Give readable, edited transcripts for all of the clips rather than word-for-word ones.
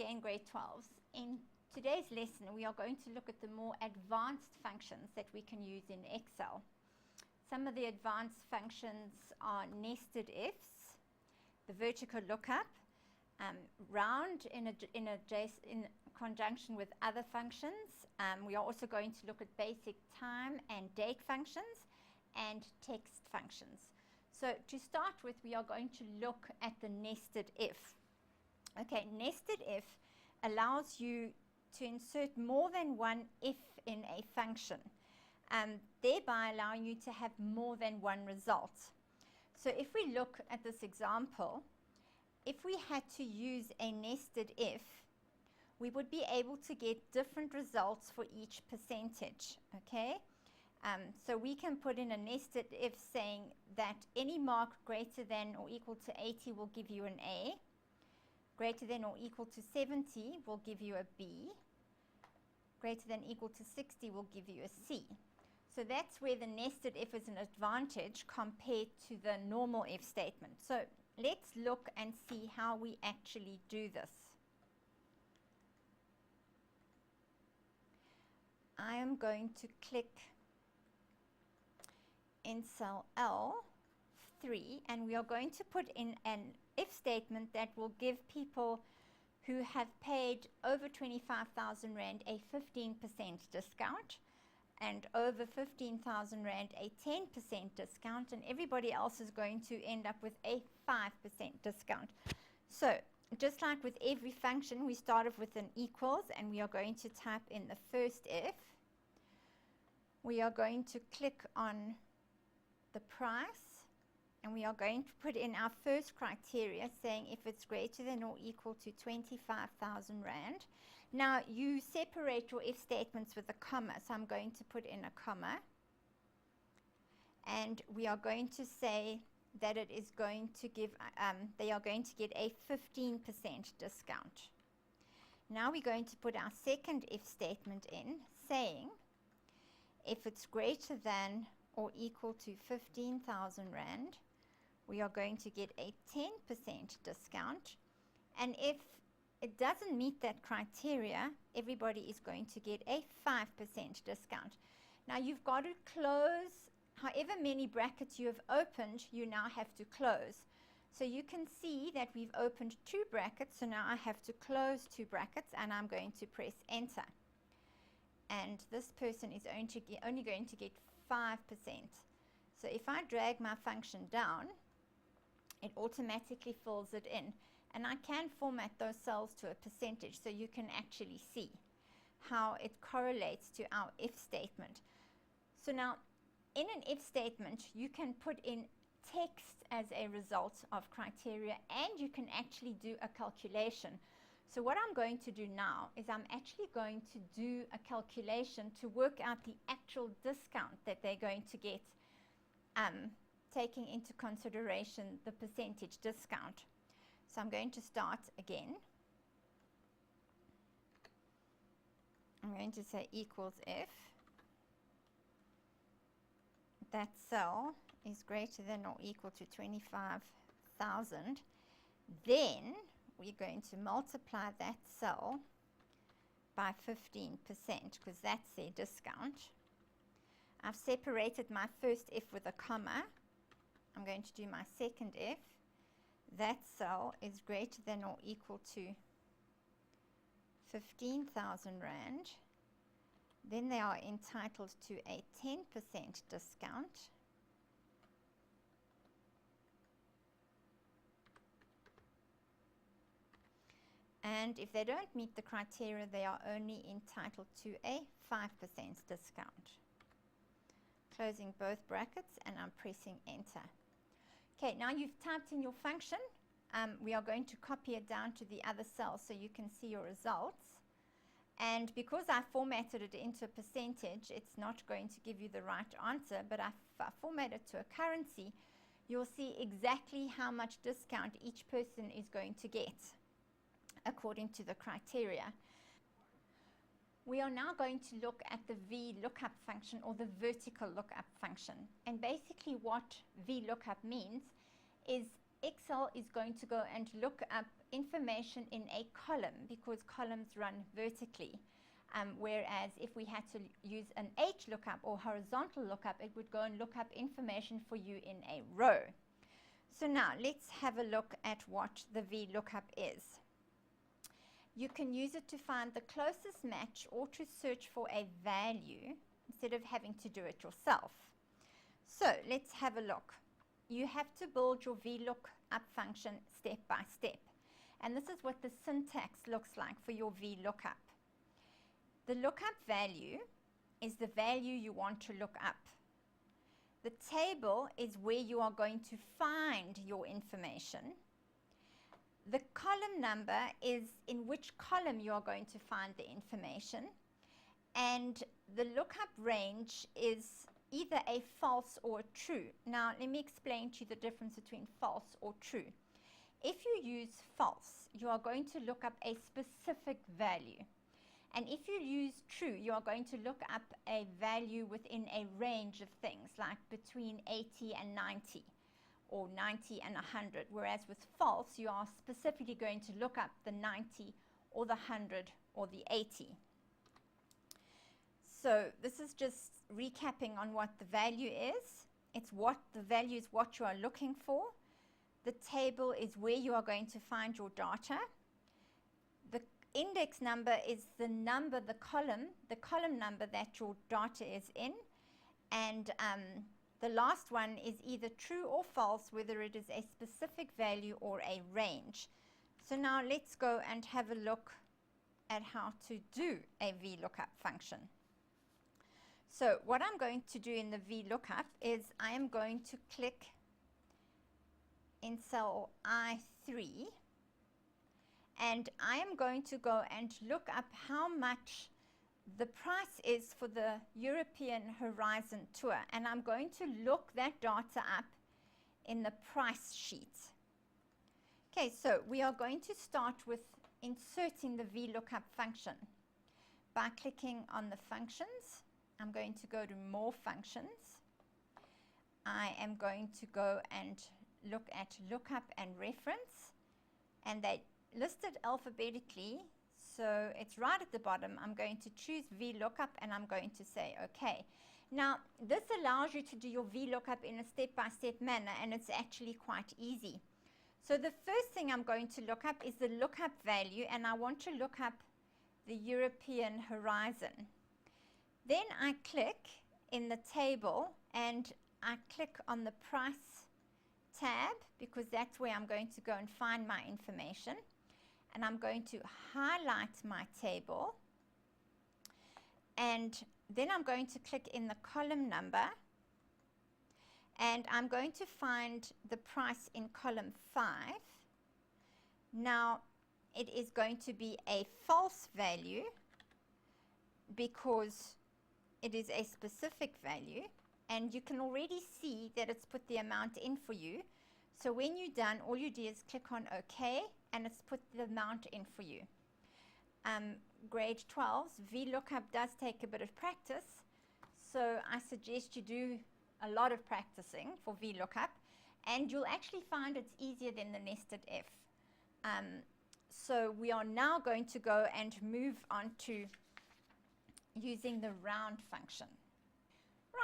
again, grade 12s. In today's lesson, we are going to look at the more advanced functions that we can use in Excel. Some of the advanced functions are nested ifs, the vertical lookup, round in conjunction with other functions. We are also going to look at basic time and date functions and text functions. So to start with, we are going to look at the nested if. Okay, nested if allows you to insert more than one if in a function, thereby allowing you to have more than one result. So if we look at this example, if we had to use a nested if, we would be able to get different results for each percentage, okay? So we can put in a nested if saying that any mark greater than or equal to 80 will give you an A, greater than or equal to 70 will give you a B, greater than or equal to 60 will give you a C. So that's where the nested if is an advantage compared to the normal if statement. So let's look and see how we actually do this. I am going to click in cell L3 and we are going to put in an if statement that will give people who have paid over 25,000 Rand a 15% discount and over 15,000 Rand a 10% discount, and everybody else is going to end up with a 5% discount. So just like with every function, we start off with an equals and we are going to type in the first if. We are going to click on the price and we are going to put in our first criteria saying if it's greater than or equal to 25,000 Rand. Now you separate your if statements with a comma, so I'm going to put in a comma and we are going to say that it is going to give, they are going to get a 15% discount. Now we're going to put our second if statement in saying if it's greater than or equal to 15,000 Rand, we are going to get a 10% discount. And if it doesn't meet that criteria, everybody is going to get a 5% discount. Now you've got to close, however many brackets you have opened, you now have to close. So you can see that we've opened 2 brackets, so now I have to close 2 brackets and I'm going to press enter. And this person is only going to get 5%. So if I drag my function down, it automatically fills it in. And I can format those cells to a percentage so you can actually see how it correlates to our if statement. So now in an if statement, you can put in text as a result of criteria and you can actually do a calculation. So what I'm going to do now is I'm actually going to do a calculation to work out the actual discount that they're going to get, taking into consideration the percentage discount. So I'm going to start again. I'm going to say equals if that cell is greater than or equal to 25,000, then we're going to multiply that cell by 15% because that's their discount. I've separated my first if with a comma. I'm going to do my second if. That cell is greater than or equal to 15,000 Rand. Then they are entitled to a 10% discount. And if they don't meet the criteria, they are only entitled to a 5% discount. Closing both brackets and I'm pressing enter. Okay, now you've typed in your function. We are going to copy it down to the other cell so you can see your results. And because I formatted it into a percentage, it's not going to give you the right answer, but if I format it to a currency, you'll see exactly how much discount each person is going to get according to the criteria. We are now going to look at the Vlookup function or the vertical lookup function. And basically what Vlookup means is Excel is going to go and look up information in a column because columns run vertically. Whereas if we had to use an H lookup or horizontal lookup, it would go and look up information for you in a row. So now let's have a look at what the Vlookup is. You can use it to find the closest match or to search for a value instead of having to do it yourself. So let's have a look. You have to build your Vlookup function step by step. And this is what the syntax looks like for your Vlookup. The lookup value is the value you want to look up. The table is where you are going to find your information. The column number is in which column you are going to find the information. And the lookup range is either a false or a true. Now, let me explain to you the difference between false or true. If you use false, you are going to look up a specific value. And if you use true, you are going to look up a value within a range of things, like between 80 and 90, or 90 and 100. Whereas with false, you are specifically going to look up the 90 or the 100 or the 80. So this is just recapping on what the value is. It's what the value is, what you are looking for. The table is where you are going to find your data. The index number is the number, the column number that your data is in. And the last one is either true or false, whether it is a specific value or a range. So now let's go and have a look at how to do a Vlookup function. So what I'm going to do in the Vlookup is I am going to click in cell I3, and I am going to go and look up how much the price is for the European Horizon tour, and I'm going to look that data up in the price sheet. Okay, so we are going to start with inserting the Vlookup function by clicking on the functions. I'm going to go to more functions. I am going to go and look at lookup and reference, and they listed alphabetically, so it's right at the bottom. I'm going to choose Vlookup and I'm going to say OK. Now this allows you to do your Vlookup in a step-by-step manner, and it's actually quite easy. So the first thing I'm going to look up is the lookup value, and I want to look up the European Horizon. Then I click in the table and I click on the price tab, because that's where I'm going to go and find my information. And I'm going to highlight my table, and then I'm going to click in the column number, and I'm going to find the price in column 5. Now it is going to be a false value because it is a specific value, and you can already see that it's put the amount in for you. So when you're done, all you do is click on OK, and it's put the amount in for you. Grade 12's Vlookup does take a bit of practice, so I suggest you do a lot of practicing for Vlookup, and you'll actually find it's easier than the nested if. So we are now going to go and move on to using the round function.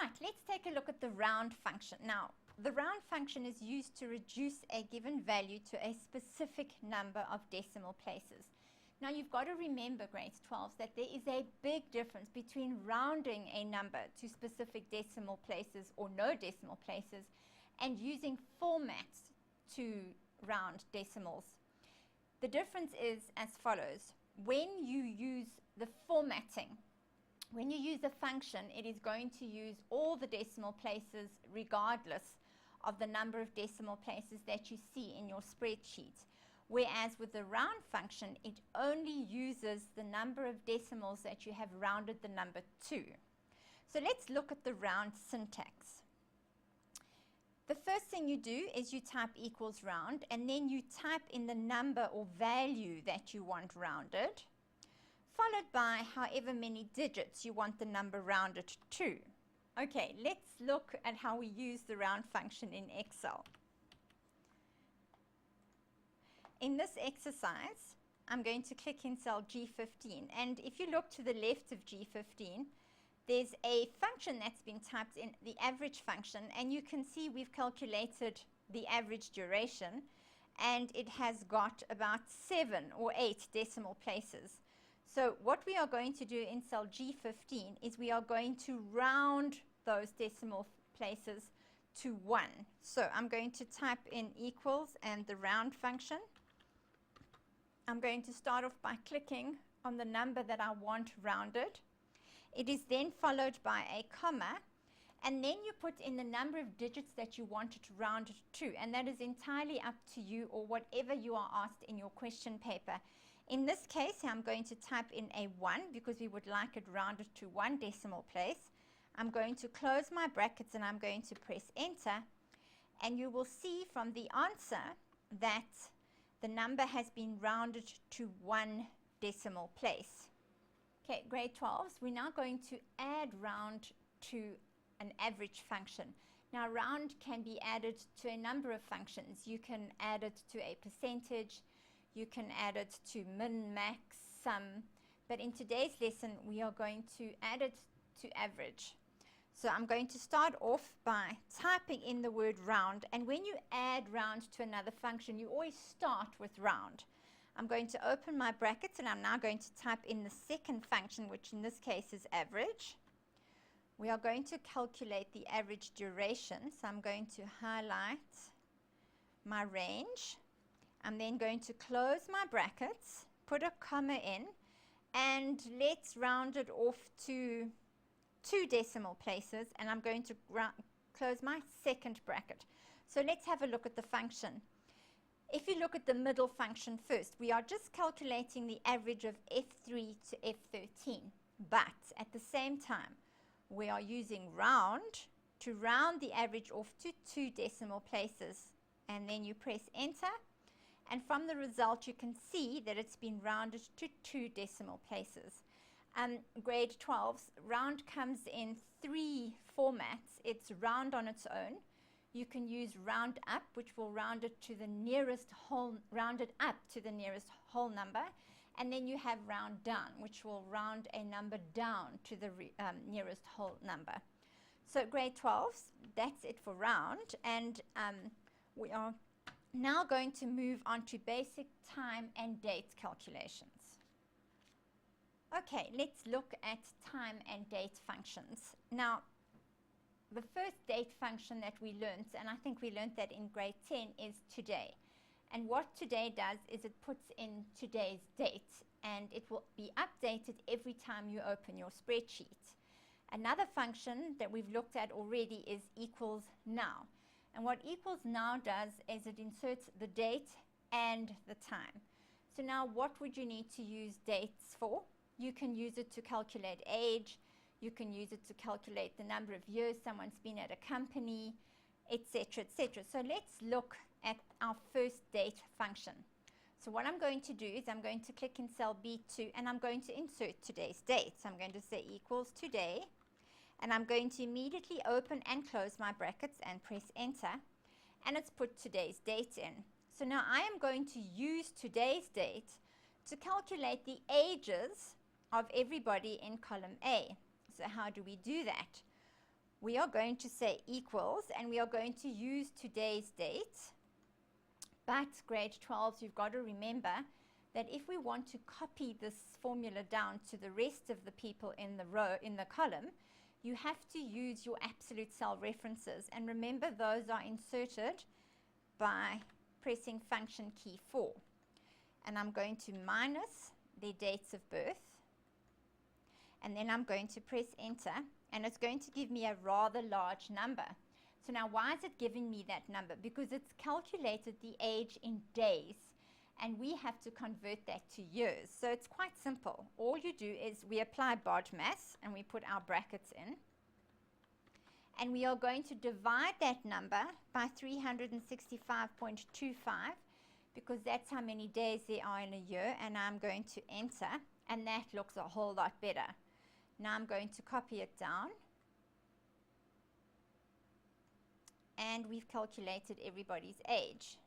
Right, let's take a look at the round function. Now, the round function is used to reduce a given value to a specific number of decimal places. Now, you've got to remember, grades 12, that there is a big difference between rounding a number to specific decimal places or no decimal places and using formats to round decimals. The difference is as follows. When you use the formatting, when you use a function, it is going to use all the decimal places regardless of the number of decimal places that you see in your spreadsheet. Whereas with the round function, it only uses the number of decimals that you have rounded the number to. So let's look at the round syntax. The first thing you do is you type equals round, and then you type in the number or value that you want rounded, followed by however many digits you want the number rounded to. Okay, let's look at how we use the round function in Excel. in this exercise, I'm going to click in cell G15, and if you look to the left of G15, there's a function that's been typed in, the average function, and you can see we've calculated the average duration, and it has got about 7 or 8 decimal places. So what we are going to do in cell G15 is we are going to round those decimal places to 1. So I'm going to type in equals and the round function. I'm going to start off by clicking on the number that I want rounded. It is then followed by a comma, and then you put in the number of digits that you want it rounded to, and that is entirely up to you or whatever you are asked in your question paper. In this case, I'm going to type in a 1 because we would like it rounded to 1 decimal place. I'm going to close my brackets and I'm going to press enter, and you will see from the answer that the number has been rounded to 1 decimal place. Okay, grade 12s, we're now going to add round to an average function. Now round can be added to a number of functions. You can add it to a percentage, you can add it to min, max, sum, but in today's lesson we are going to add it to average. So I'm going to start off by typing in the word round, and when you add round to another function, you always start with round. I'm going to open my brackets and I'm now going to type in the second function, which in this case is average. We are going to calculate the average duration, so I'm going to highlight my range. I'm then going to close my brackets, put a comma in, and let's round it off to 2 decimal places, and I'm going to close my second bracket. So let's have a look at the function. If you look at the middle function first, we are just calculating the average of F3 to F13, but at the same time we are using round to round the average off to 2 decimal places, and then you press enter, and from the result you can see that it's been rounded to 2 decimal places. Grade 12's round comes in 3 formats. It's round on its own. You can use round up, which will round it to the nearest whole, round it up to the nearest whole number, and then you have round down, which will round a number down to the nearest whole number. So grade 12's, that's it for round, and we are now going to move on to basic time and date calculations. Okay, let's look at time and date functions. Now, the first date function that we learned, and I think we learned that in grade 10, is today. And what today does is it puts in today's date, and it will be updated every time you open your spreadsheet. Another function that we've looked at already is equals now. And what equals now does is it inserts the date and the time. So now what would you need to use dates for? You can use it to calculate age, you can use it to calculate the number of years someone's been at a company, etc., etc. So let's look at our first date function. So what I'm going to do is I'm going to click in cell B2 and I'm going to insert today's date. So I'm going to say equals today, and I'm going to immediately open and close my brackets and press enter, and it's put today's date in. So now I am going to use today's date to calculate the ages of everybody in column A. So how do we do that? We are going to say equals, and we are going to use today's date. But grade 12s, you've got to remember that if we want to copy this formula down to the rest of the people in the row, in the column, you have to use your absolute cell references. And remember, those are inserted by pressing function key 4. And I'm going to minus their dates of birth, and then I'm going to press enter, and it's going to give me a rather large number. So now why is it giving me that number? Because it's calculated the age in days, and we have to convert that to years. So it's quite simple. All you do is we apply BODMAS and we put our brackets in, and we are going to divide that number by 365.25, because that's how many days there are in a year, and I'm going to enter, and that looks a whole lot better. Now I'm going to copy it down, and we've calculated everybody's age.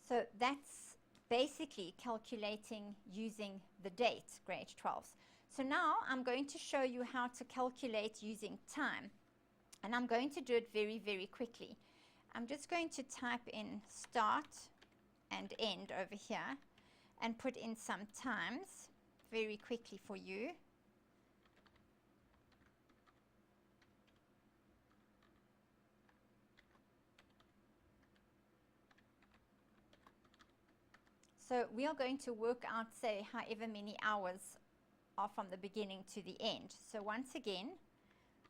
So that's basically calculating using the date, grade 12s. So now I'm going to show you how to calculate using time. And I'm going to do it very, very quickly. I'm just going to type in start and end over here and put in some times very quickly for you. So we are going to work out, say, however many hours are from the beginning to the end. So once again,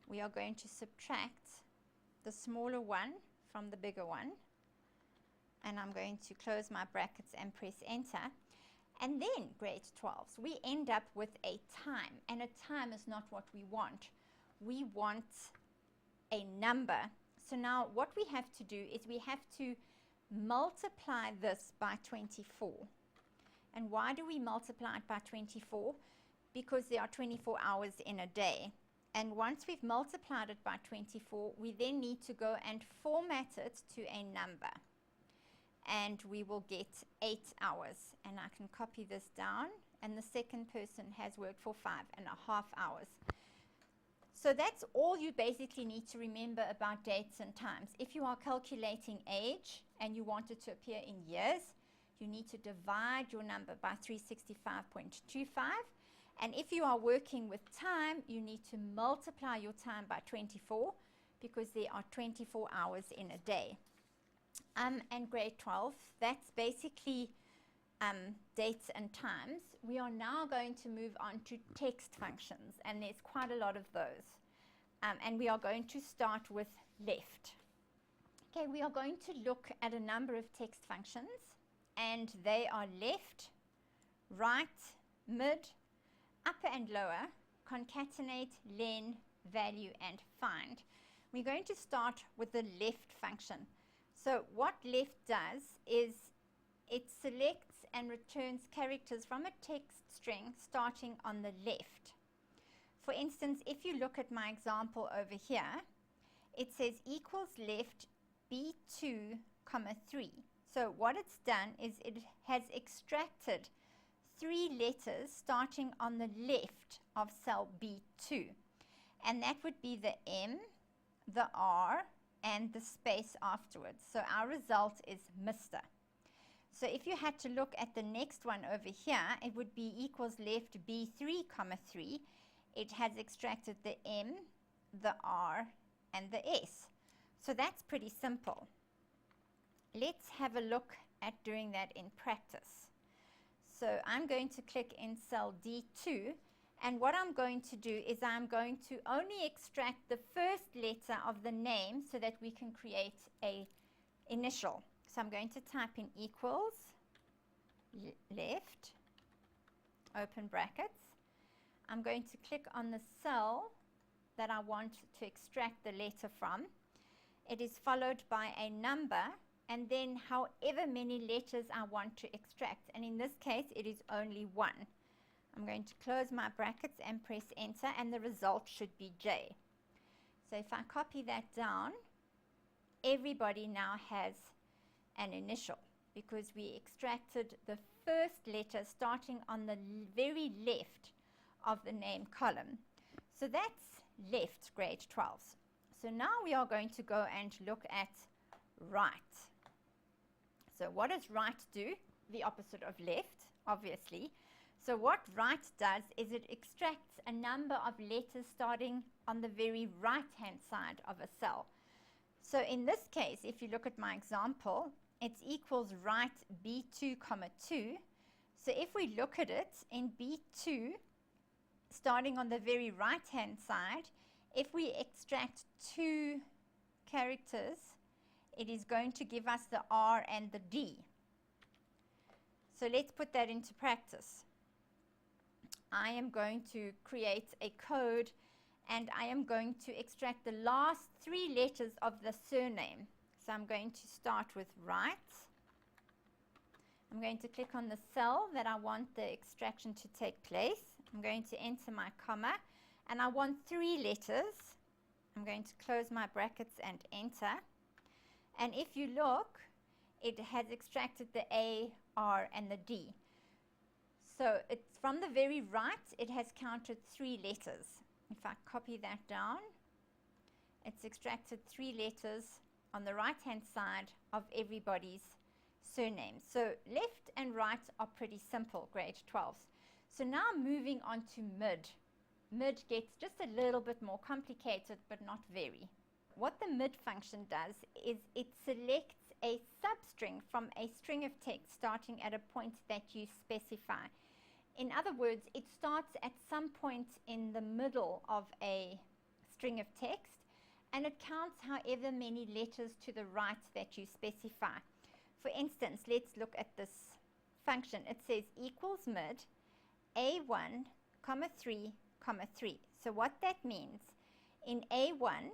we are going to subtract the smaller one from the bigger one. And I'm going to close my brackets and press enter. And then, grade 12s, we end up with a time. And a time is not what we want. We want a number. So now what we have to do is we have to multiply this by 24. And why do we multiply it by 24? Because there are 24 hours in a day. And once we've multiplied it by 24, we then need to go and format it to a number. And we will get 8 hours. And I can copy this down. And the second person has worked for 5.5 hours. So that's all you basically need to remember about dates and times. If you are calculating age and you want it to appear in years, you need to divide your number by 365.25. And if you are working with time, you need to multiply your time by 24 because there are 24 hours in a day. And grade 12, that's basically dates and times. We are now going to move on to text functions, and there's quite a lot of those. And we are going to start with left. Okay, we are going to look at a number of text functions, and they are left, right, mid, upper and lower, concatenate, len, value, and find. We're going to start with the left function. So what left does is it selects and returns characters from a text string starting on the left. For instance, if you look at my example over here, it says equals left B2, 3. So what it's done is it has extracted 3 letters starting on the left of cell B2. And that would be the M, the R, and the space afterwards. So our result is Mr. So if you had to look at the next one over here, it would be equals left B3, 3. It has extracted the M, the R, and the S. So that's pretty simple. Let's have a look at doing that in practice. So I'm going to click in cell D2, and what I'm going to do is I'm going to only extract the first letter of the name so that we can create a initial. So I'm going to type in equals left, open brackets. I'm going to click on the cell that I want to extract the letter from. It is followed by a number and then however many letters I want to extract. And in this case, it is only 1. I'm going to close my brackets and press enter, and the result should be J. So if I copy that down, everybody now has an initial because we extracted the first letter starting on the very left of the name column. So that's left, grade 12s. So now we are going to go and look at right. So what does right do? The opposite of left, obviously. So what right does is it extracts a number of letters starting on the very right-hand side of a cell. So in this case, if you look at my example, it's equals right B2, 2. So if we look at it in B2, starting on the very right-hand side, if we extract 2 characters, it is going to give us the R and the D. So let's put that into practice. I am going to create a code, and I am going to extract the last 3 letters of the surname. So I'm going to start with right. I'm going to click on the cell that I want the extraction to take place. I'm going to enter my comma, and I want 3 letters. I'm going to close my brackets and enter. And if you look, it has extracted the A, R, and the D. So it's from the very right, it has counted 3 letters. If I copy that down, it's extracted 3 letters on the right hand side of everybody's surname. So left and right are pretty simple, grade 12s. So now moving on to mid. Mid gets just a little bit more complicated, but not very. What the mid function does is it selects a substring from a string of text starting at a point that you specify. In other words, it starts at some point in the middle of a string of text, and it counts however many letters to the right that you specify. For instance, let's look at this function. It says equals mid A1, comma 3, comma 3. So what that means, in A1,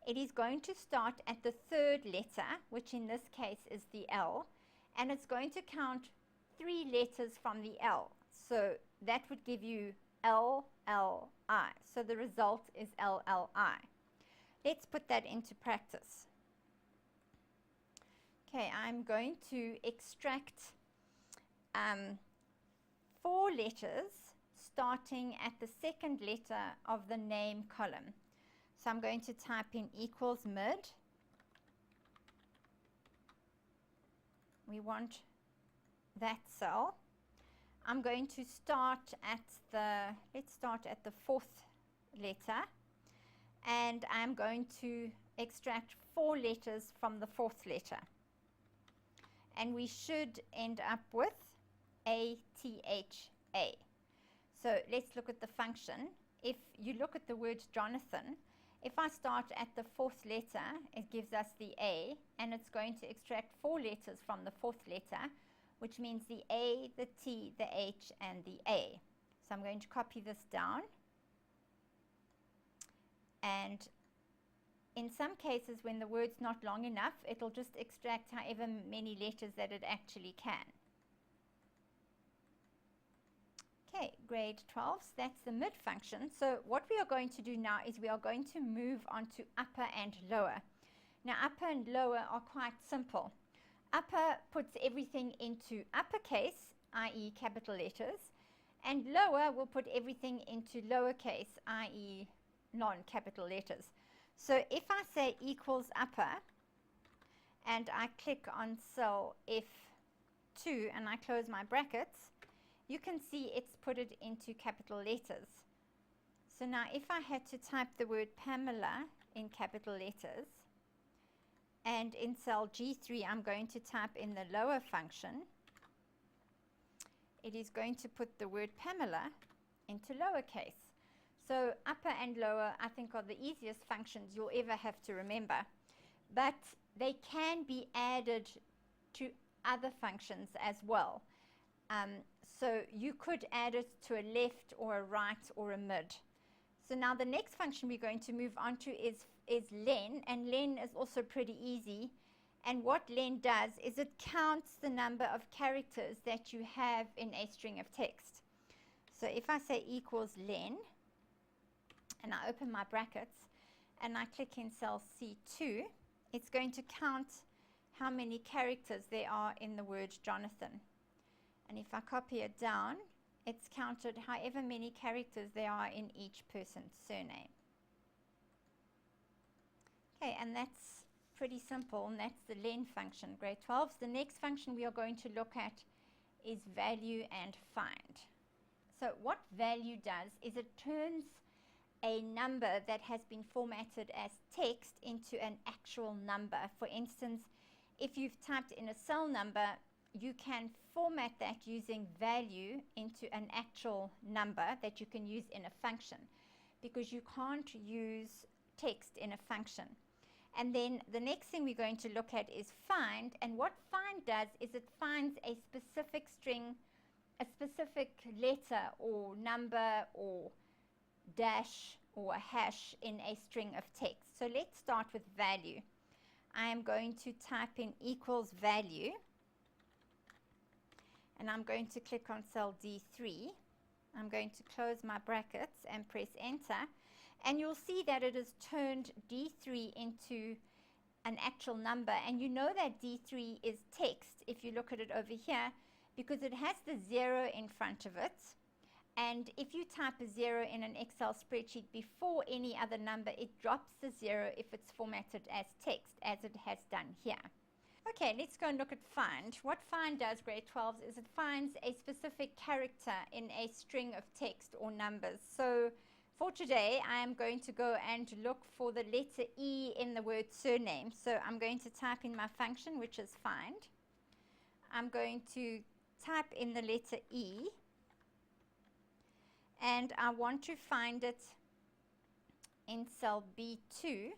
it is going to start at the 3rd letter, which in this case is the L, and it's going to count 3 letters from the L. So that would give you LLI. So the result is LLI. Let's put that into practice. Okay, I'm going to extract 4 letters starting at the 2nd letter of the name column. So I'm going to type in equals mid. We want that cell. I'm going to start at let's start at the 4th letter, and I'm going to extract 4 letters from the 4th letter. And we should end up with ATHA. So let's look at the function. If you look at the word Jonathan, if I start at the 4th letter, it gives us the A, and it's going to extract 4 letters from the 4th letter, which means the A, the T, the H, and the A. So I'm going to copy this down. And in some cases, when the word's not long enough, it'll just extract however many letters that it actually can. Okay, grade 12s, that's the mid function. So what we are going to do now is we are going to move on to upper and lower. Now upper and lower are quite simple. Upper puts everything into uppercase, i.e. capital letters, and lower will put everything into lowercase, i.e. non-capital letters. So if I say equals upper, and I click on cell F2 and I close my brackets, you can see it's put it into capital letters. So now if I had to type the word Pamela in capital letters, and in cell G3 I'm going to type in the lower function, it is going to put the word Pamela into lowercase. So upper and lower, I think, are the easiest functions you'll ever have to remember. But they can be added to other functions as well. So you could add it to a left or a right or a mid. So now the next function we're going to move on to is len, and len is also pretty easy. And what len does is it counts the number of characters that you have in a string of text. So if I say equals len, and I open my brackets, and I click in cell C2, it's going to count how many characters there are in the word Jonathan. And if I copy it down, it's counted however many characters there are in each person's surname. Okay, and that's pretty simple, and that's the len function, grade 12s. The next function we are going to look at is value and find. So what value does is it turns a number that has been formatted as text into an actual number. For instance, if you've typed in a cell number, you can format that using value into an actual number that you can use in a function, because you can't use text in a function. And then the next thing we're going to look at is find, and what find does is it finds a specific string, a specific letter or number or dash or a hash in a string of text. So let's start with value. I am going to type in equals value, and I'm going to click on cell D3. I'm going to close my brackets and press enter, and you'll see that it has turned D3 into an actual number, and you know that D3 is text if you look at it over here, because it has the 0 in front of it. And if you type a 0 in an Excel spreadsheet before any other number, it drops the 0 if it's formatted as text, as it has done here. Okay, let's go and look at find. What find does, grade 12s, is it finds a specific character in a string of text or numbers. So for today, I am going to go and look for the letter E in the word surname. So I'm going to type in my function, which is find. I'm going to type in the letter E, and I want to find it in cell B2.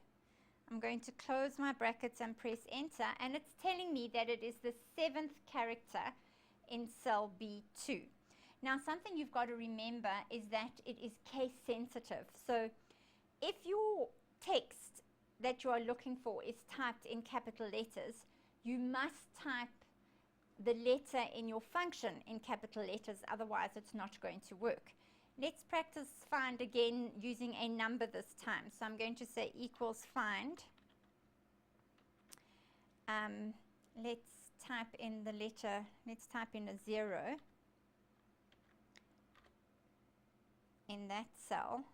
I'm going to close my brackets and press enter, and it's telling me that it is the 7th character in cell B2. Now, something you've got to remember is that it is case sensitive. So if your text that you are looking for is typed in capital letters, you must type the letter in your function in capital letters, otherwise it's not going to work. Let's practice find again using a number this time. So I'm going to say equals find. Let's type in the letter, let's type in a 0 in that cell.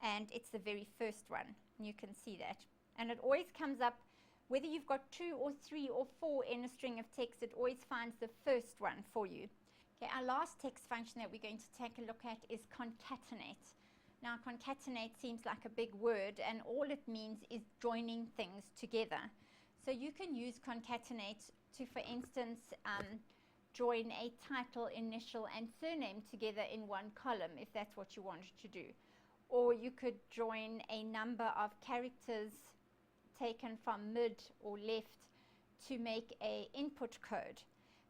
And it's the very first one. You can see that. And it always comes up, whether you've got 2 or 3 or 4 in a string of text, it always finds the first one for you. Okay, our last text function that we're going to take a look at is concatenate. Now, concatenate seems like a big word, and all it means is joining things together. So you can use concatenate to, for instance, join a title, initial, and surname together in one column, if that's what you wanted to do. Or you could join a number of characters taken from mid or left to make an input code.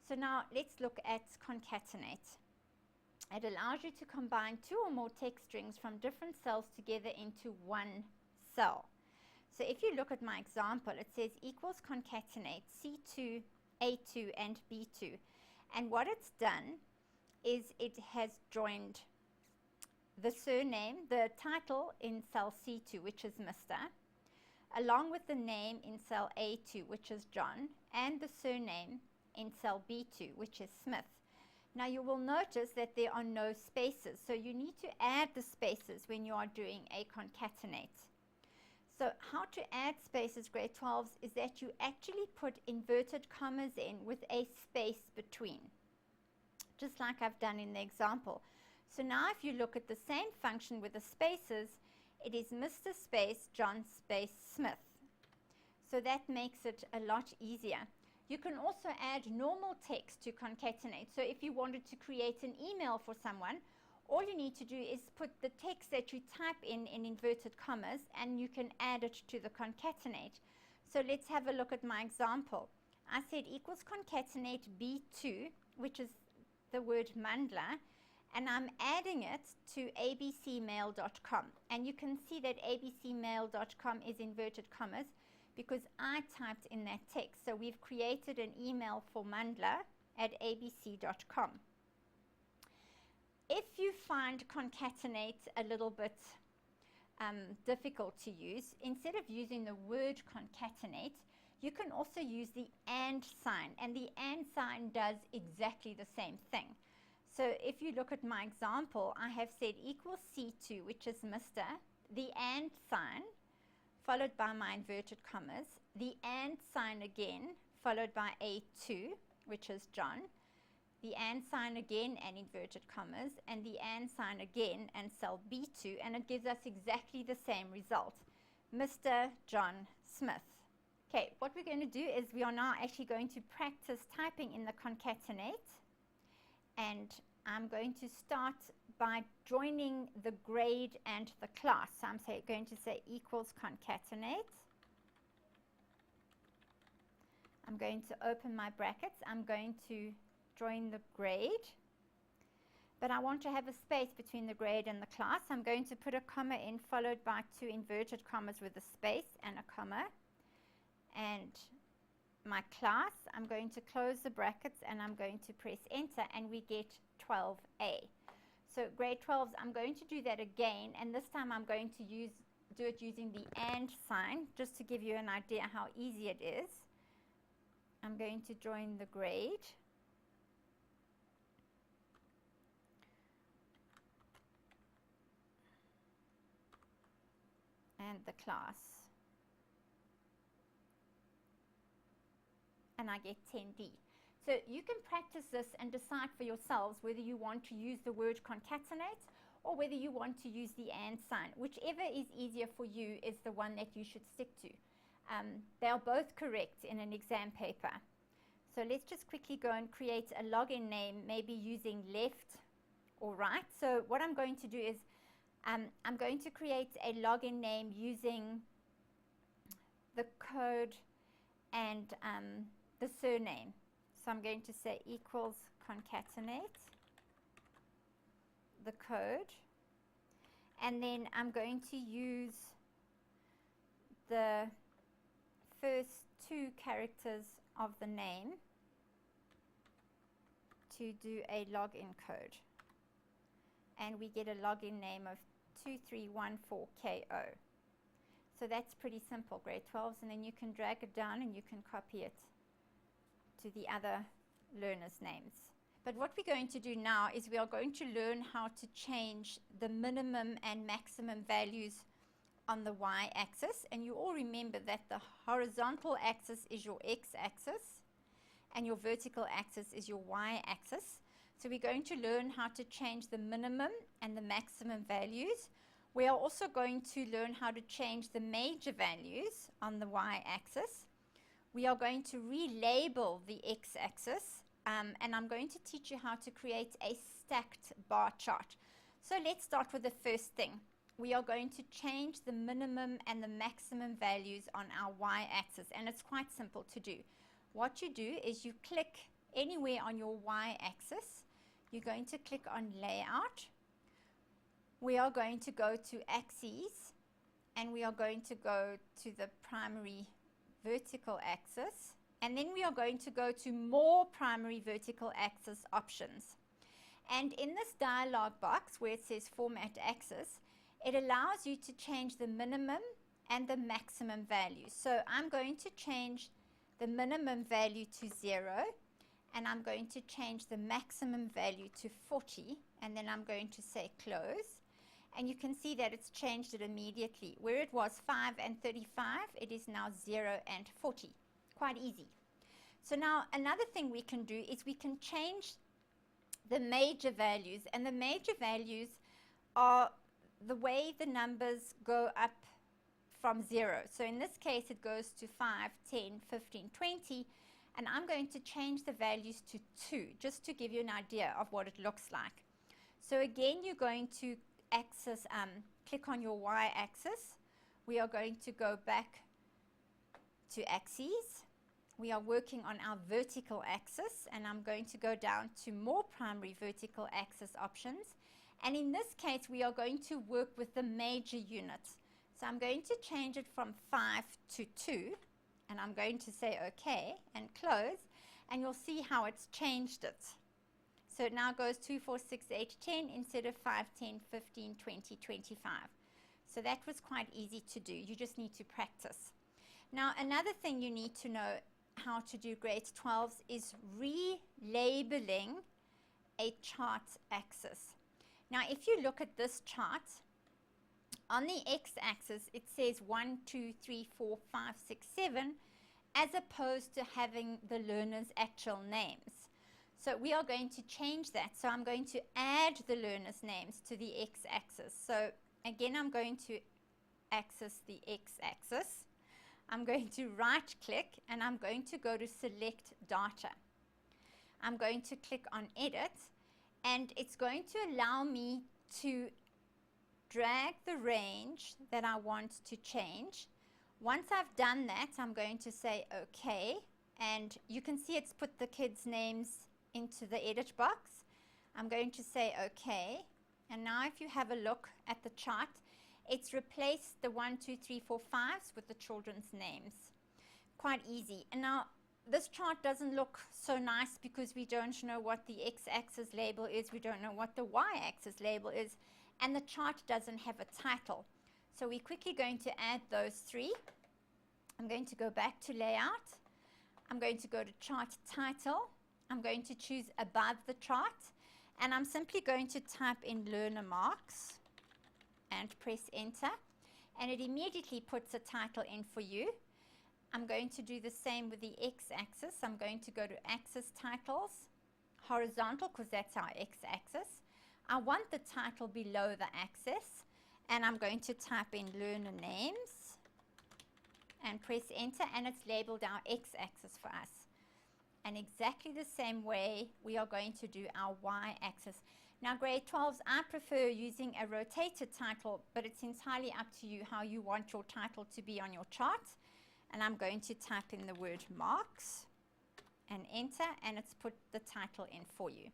So now let's look at concatenate. It allows you to combine 2 or more text strings from different cells together into one cell. So if you look at my example, it says equals concatenate C2, A2, and B2. And what it's done is it has joined the surname, the title in cell C2, which is Mr., along with the name in cell A2, which is John, and the surname in cell B2, which is Smith. Now you will notice that there are no spaces, so you need to add the spaces when you are doing a concatenate. So how to add spaces, grade 12s, is that you actually put inverted commas in with a space between, just like I've done in the example. So now if you look at the same function with the spaces, it is Mr. space John space Smith. So that makes it a lot easier. You can also add normal text to concatenate. So if you wanted to create an email for someone, all you need to do is put the text that you type in inverted commas, and you can add it to the concatenate. So let's have a look at my example. I said equals concatenate B2, which is the word Mandla, and I'm adding it to abcmail.com. And you can see that abcmail.com is inverted commas because I typed in that text. So we've created an email for Mandla at abc.com. If you find concatenate a little bit difficult to use, instead of using the word concatenate, you can also use the and sign, and the and sign does exactly the same thing. So if you look at my example, I have said equals C2, which is Mr., the and sign, followed by my inverted commas, the and sign again, followed by A2, which is John, the and sign again and inverted commas, and the and sign again and cell B2, and it gives us exactly the same result, Mr. John Smith. Okay, what we're going to do is we are now actually going to practice typing in the concatenate, and I'm going to start by joining the grade and the class. So I'm going to say equals concatenate. I'm going to open my brackets. I'm going to join the grade, but I want to have a space between the grade and the class. I'm going to put a comma in, followed by 2 inverted commas with a space and a comma. And my class, I'm going to close the brackets and I'm going to press enter, and we get 12A. So grade 12s, I'm going to do that again, and this time I'm going to use do it using the and sign, just to give you an idea how easy it is. I'm going to join the grade. And the class. And I get 10D. So you can practice this and decide for yourselves whether you want to use the word concatenate or whether you want to use the and sign. Whichever is easier for you is the one that you should stick to. They are both correct in an exam paper. So let's just quickly go and create a login name, maybe using left or right. So what I'm going to do is I'm going to create a login name using the code and the surname. So I'm going to say equals concatenate the code, and then I'm going to use the first two characters of the name to do a login code, and we get a login name of 2314KO. So that's pretty simple, grade 12s, and then you can drag it down and you can copy it to the other learners' names. But what we're going to do now is we are going to learn how to change the minimum and maximum values on the y-axis, and you all remember that the horizontal axis is your x-axis and your vertical axis is your y-axis. So we're going to learn how to change the minimum and the maximum values. We are also going to learn how to change the major values on the y-axis. We are going to relabel the x-axis, and I'm going to teach you how to create a stacked bar chart. So let's start with the first thing. We are going to change the minimum and the maximum values on our y-axis, and it's quite simple to do. What you do is you click anywhere on your y-axis. You're going to click on layout. We are going to go to axes, and we are going to go to the primary vertical axis, and then we are going to go to more primary vertical axis options. And in this dialog box where it says format axis, it allows you to change the minimum and the maximum value. So I'm going to change the minimum value to 0, and I'm going to change the maximum value to 40, and then I'm going to say close. And you can see that it's changed it immediately. Where it was 5 and 35, it is now 0 and 40. Quite easy. So now another thing we can do is we can change the major values, and the major values are the way the numbers go up from 0. So in this case it goes to 5, 10, 15, 20, and I'm going to change the values to 2 just to give you an idea of what it looks like. So again, you're going to click on your y-axis. We are going to go back to axes. We are working on our vertical axis, and I'm going to go down to more primary vertical axis options. And in this case, we are going to work with the major units. So I'm going to change it from 5 to 2, and I'm going to say OK and close, and you'll see how it's changed it. So it now goes 2, 4, 6, 8, 10 instead of 5, 10, 15, 20, 25. So that was quite easy to do. You just need to practice. Now, another thing you need to know how to do grade 12s is relabeling a chart axis. Now, if you look at this chart, on the x-axis it says 1, 2, 3, 4, 5, 6, 7, as opposed to having the learner's actual names. So we are going to change that. So I'm going to add the learner's names to the x-axis. So again, I'm going to access the x-axis. I'm going to right click, and I'm going to go to select data. I'm going to click on edit, and it's going to allow me to drag the range that I want to change. Once I've done that, I'm going to say OK, and you can see it's put the kids' names into the edit box. I'm going to say OK, and now if you have a look at the chart, it's replaced the 1, 2, 3, 4, 5s with the children's names. Quite easy. And now this chart doesn't look so nice because we don't know what the x-axis label is, we don't know what the y-axis label is, and the chart doesn't have a title. So we're quickly going to add those three. I'm going to go back to layout. I'm going to go to chart title. I'm going to choose above the chart, and I'm simply going to type in learner marks and press enter, and it immediately puts a title in for you. I'm going to do the same with the x-axis. I'm going to go to axis titles, horizontal, because that's our x-axis. I want the title below the axis, and I'm going to type in learner names and press enter, and it's labeled our x-axis for us. And exactly the same way we are going to do our y-axis. Now grade 12s, I prefer using a rotated title, but it's entirely up to you how you want your title to be on your chart. And I'm going to type in the word marks and enter, and it's put the title in for you.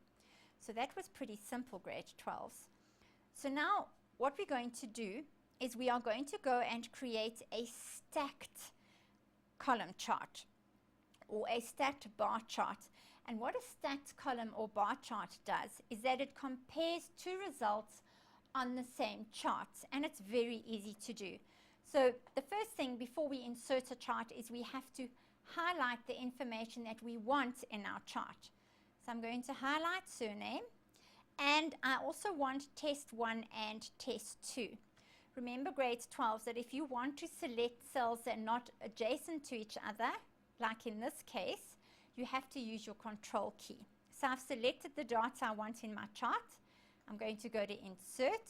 So that was pretty simple, grade 12s. So now what we're going to do is we are going to go and create a stacked column chart or a stacked bar chart. And what a stacked column or bar chart does is that it compares two results on the same chart, and it's very easy to do. So the first thing before we insert a chart is we have to highlight the information that we want in our chart. So I'm going to highlight surname, and I also want test 1 and test 2. Remember, grade 12s, that if you want to select cells that are not adjacent to each other, like in this case, you have to use your control key. So I've selected the data I want in my chart. I'm going to go to insert.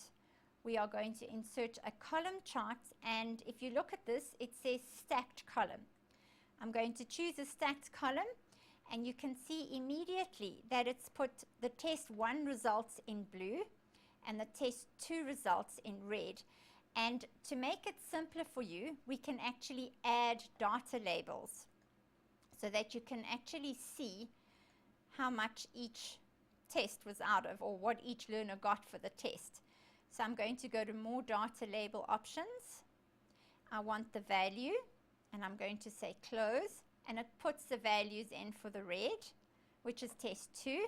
We are going to insert a column chart, and if you look at this, it says stacked column. I'm going to choose a stacked column, and you can see immediately that it's put the test 1 results in blue and the test 2 results in red. And to make it simpler for you, we can actually add data labels so that you can actually see how much each test was out of, or what each learner got for the test. So I'm going to go to more data label options. I want the value, and I'm going to say close, and it puts the values in for the red, which is test 2,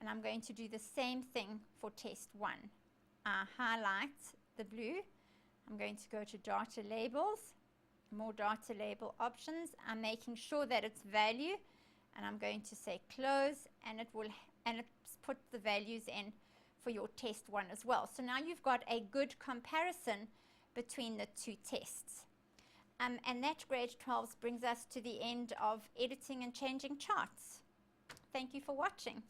and I'm going to do the same thing for test 1. I highlight the blue. I'm going to go to data labels, more data label options. I'm making sure that it's value, and I'm going to say close, and it's put the values in for your test 1 as well. So now you've got a good comparison between the two tests. And that, grade 12s, brings us to the end of editing and changing charts. Thank you for watching.